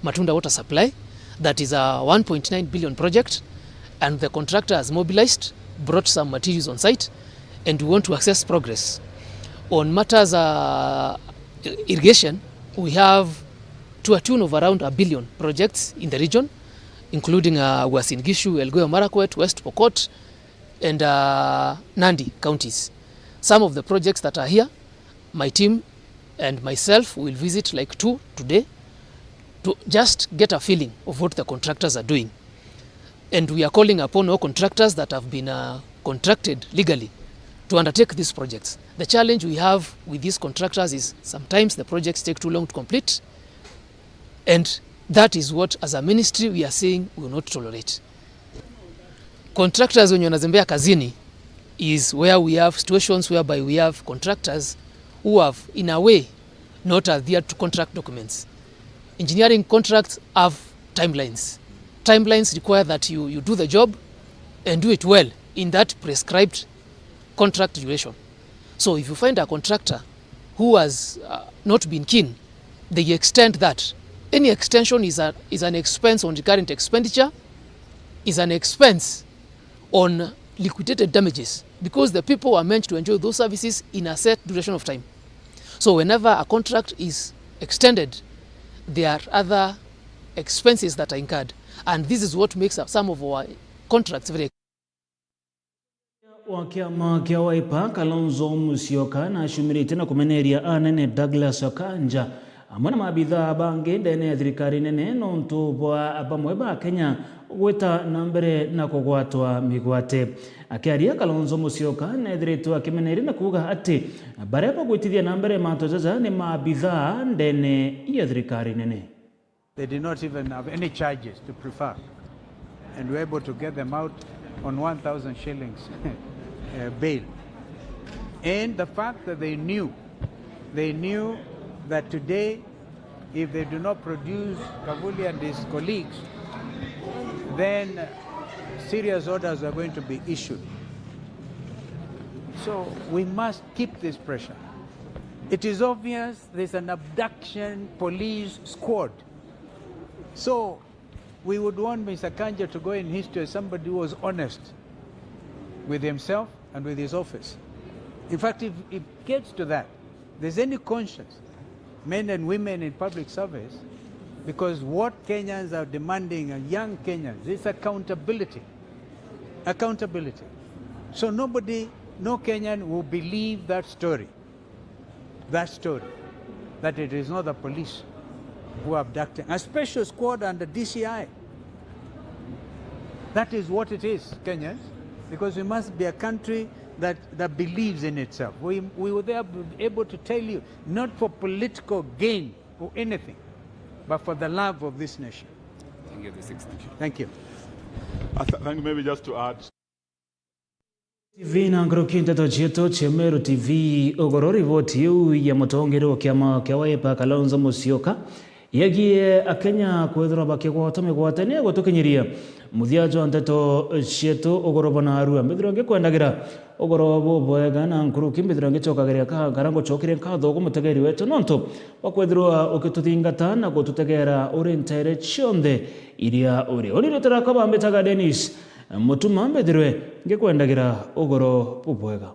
Matunda water supply, that is a 1.9 billion project, and the contractor has mobilized, brought some materials on site, and we want to assess progress. On matters irrigation, we have to a tune of around $1 billion projects in the region, including Uasin Gishu, Elgeyo Marakwet, West Pokot, and Nandi counties. Some of the projects that are here, my team and myself will visit like 2 today to just get a feeling of what the contractors are doing. And we are calling upon all contractors that have been contracted legally to undertake these projects. The challenge we have with these contractors is sometimes the projects take too long to complete, and that is what as a ministry we are saying we will not tolerate. Contractors wenye wanazembea kazini is where we have situations whereby we have contractors who have in a way not adhered to contract documents. Engineering contracts have timelines. Timelines require that you do the job and do it well in that prescribed contract duration. So if you find a contractor who has not been keen, they extend that. Any extension is an expense on the current expenditure, is an expense on liquidated damages, because the people are meant to enjoy those services in a set duration of time. So whenever a contract is extended, there are other expenses that are incurred, and this is what makes up some of our contracts very wa kiama kia Wiper Kalonzo Musyoka na shumirite na kumeneria anene Douglas Okanja amwana mabitha bangi ndene ya thirikari nene nontu bwa bamwe ba Kenya gweta nambere na kugwatwa migwate. Akiaria Kalonzo Musyoka nethiritwe akimeneria na kuga ati bareba gwitithia nambere matojaja ni mabitha ndene ya thirikari nene. They did not even have any charges to prefer, and we were able to get them out on 1,000 shillings bail. And the fact that they knew that today, if they do not produce Kavuli and his colleagues, then serious orders are going to be issued. So we must keep this pressure. It is obvious there's an abduction police squad. So we would want Mr. Kanja to go in history as somebody who was honest with himself and with his office. In fact, if it gets to that, there's any conscience, men and women in public service, because what Kenyans are demanding, and young Kenyans, is accountability. Accountability. So no Kenyan will believe that story, that it is not the police who are abducting. A special squad under DCI. That is what it is, Kenyans, because we must be a country that believes in itself. We were there able to tell you, not for political gain or anything, but for the love of this nation. Thank you. Thank you. I think maybe just to add. TV na ngorokinta tochieto Chemeru TV ogorori voti yu ya motongero kiama kia Wiper Kalonzo Musyoka yagie akenya kwethura bakigwata migwatane gutukinyiria muthiajo nteto cietu ogorobana arua mbithironge kwendagira ogorobo boega na nkuru kimbithironge chokageria ka garango chokire nkatho gumutegeri wetu nonto bakwethirwa ukituthingata na gututegera uri ntere chionde iria uri onire tarakaba mbetaga Dennis mutuma mbethirwe ngikwendagira ogoro bubwega.